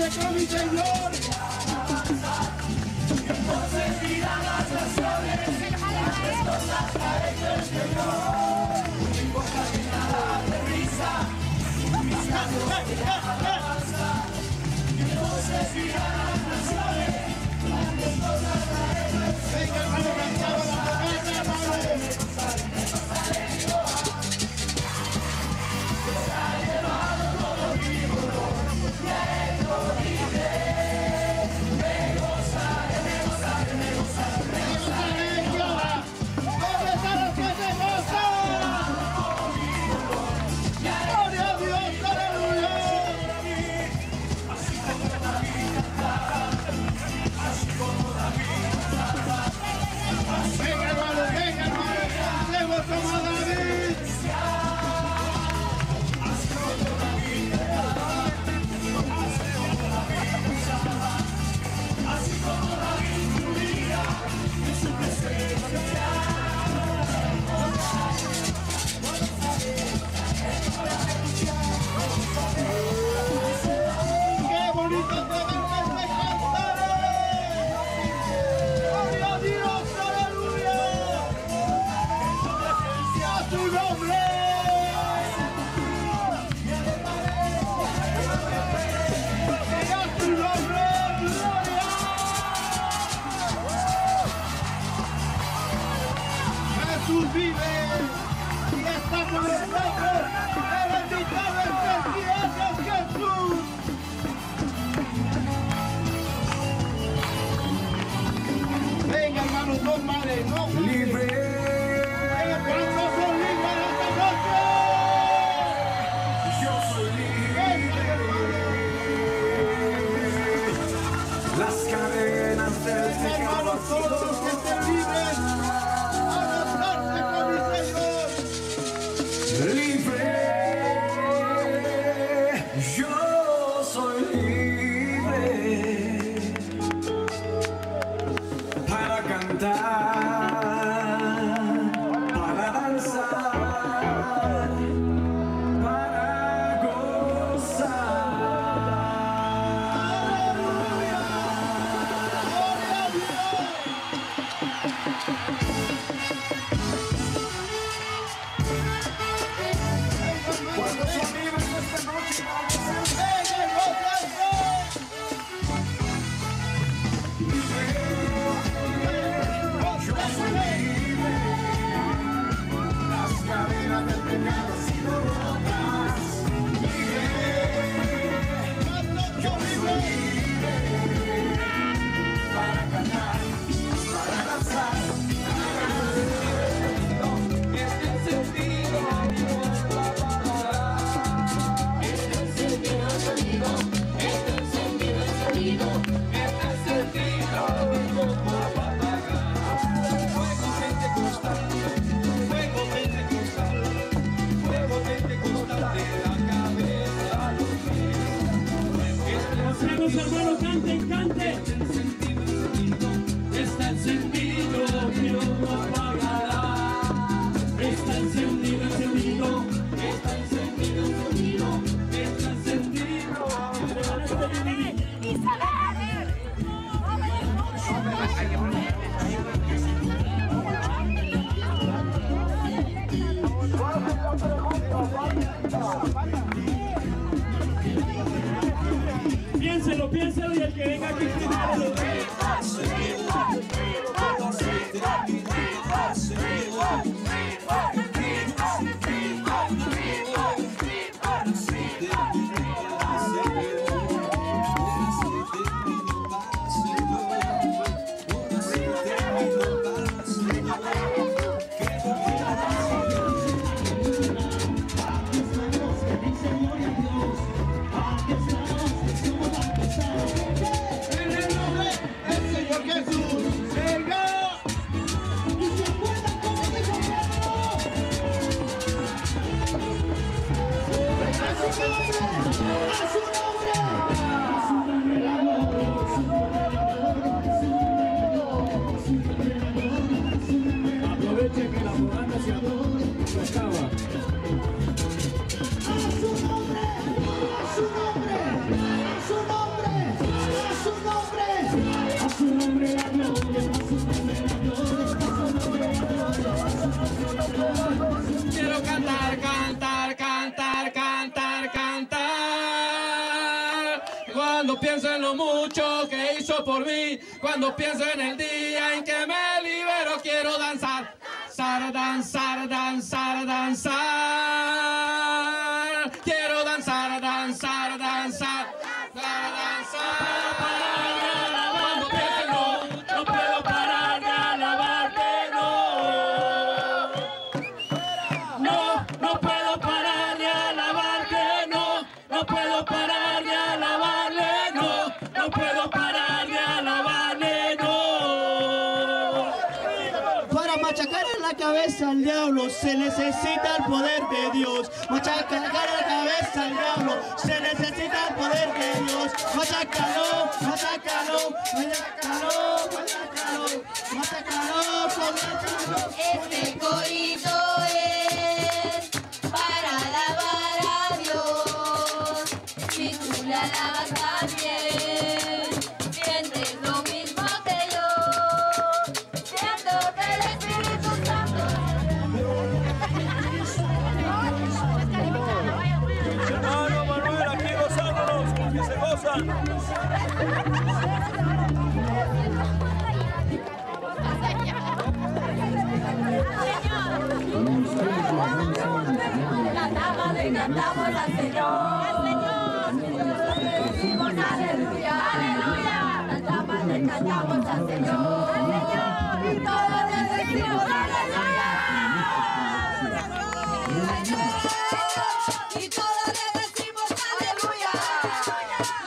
Con mi Señor. Entonces dirán las naciones, las cosas que ha hecho el Señor. No importa que nada de risa, mis labios de alabanza. Entonces dirán las naciones, las cosas que ha hecho el Señor. Venga, hermano, cantamos la promesa, hermano. Jesús vive y está con nosotros. El invitado especial es Jesús. Venga, hermanos, no paren, no paren. Libre. ¿Cuántos son libres esta noche? Yo soy libre. Las cadenas del pecado. Hermanos, todos los que estén libres, a gozarse con mi Señor. Libre, yo soy libre para cantar, para danzar, para gozar. ¿Cuántos son libres esta noche? Yo soy libre. Las cadenas del pecado han sido rotas. Libre. Yo soy libre para cantar, para danzar. Este sentido hermanos, canten, canten. Está encendido, que no apagará. Está encendido, encendido. Está encendido, encendido. Está encendido. Piénselo, piénselo y el que venga aquí. pienso en lo mucho que hizo por mí, cuando pienso en el día en que me libero, quiero danzar, danzar, danzar, danzar. Quiero danzar, danzar, danzar, danzar. Cuando pienso en no puedo parar de alabarte, no. No puedo parar de alabarte, no. No puedo parar de alabarle, no. No puedo parar de alabarle, no. Para machacar en la cabeza al diablo se necesita el poder de Dios. Machacar en la cabeza al diablo se necesita el poder de Dios. Machácalo, machácalo, machácalo, machácalo, machácalo, machácalo. Este corito es para alabar a Dios. Si tú le alabas también, sientes lo mismo que yo. Siento que el Espíritu Santo. Hermano Manuel, aquí gozándonos, que se gozan. Cantamos al Señor, decimos aleluya, aleluya. Cantamos al Señor, y todos le decimos aleluya. Y todos le decimos aleluya.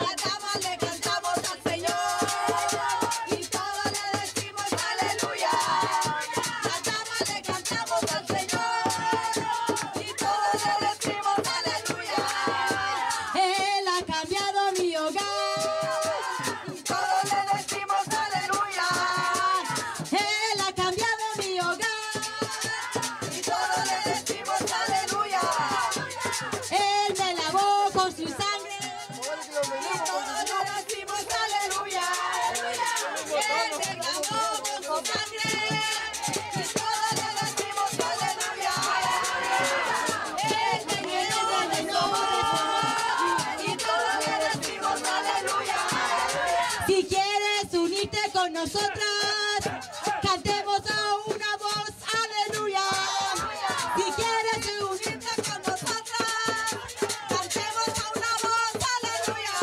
Las damas le cantamos al Señor, y todos le decimos aleluya. Las damas le cantamos al Señor, y todos le decimos aleluya. Él ha cambiado mi hogar, y todos le decimos aleluya. Él ha cambiado mi hogar, y todos le decimos aleluya. Él me lavó con su sangre, y todos le decimos aleluya. Él me lavó con su sangre, y todos le decimos aleluya. Él me llenó de y todos le decimos aleluya. Si quieres unirte con nosotras, cantemos a una voz aleluya. Si quieres unirte con nosotras, cantemos a una voz aleluya.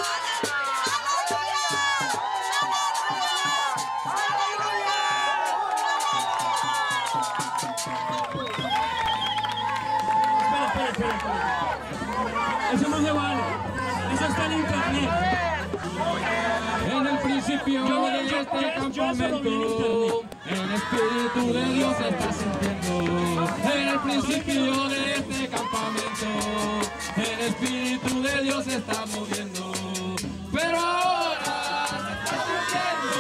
Aleluya, Espera. Eso no se vale. Eso está en internet. En el principio de este campamento, el Espíritu de Dios se está sintiendo. En el principio de este campamento, el Espíritu de Dios se está moviendo. Pero ahora se está sintiendo.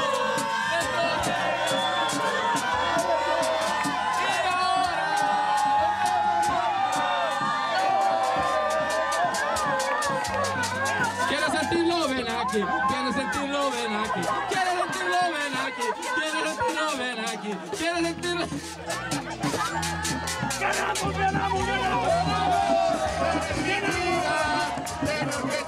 ¿Quieres sentirlo? Ven aquí. ¿Quieres sentirlo? Ven aquí. ¿Quieres sentirlo? Ven aquí. ¿Quieres sentirlo? Ven aquí. ¿Quieres sentirlo? ¡Ganamos, ganamos, ganamos! De lo que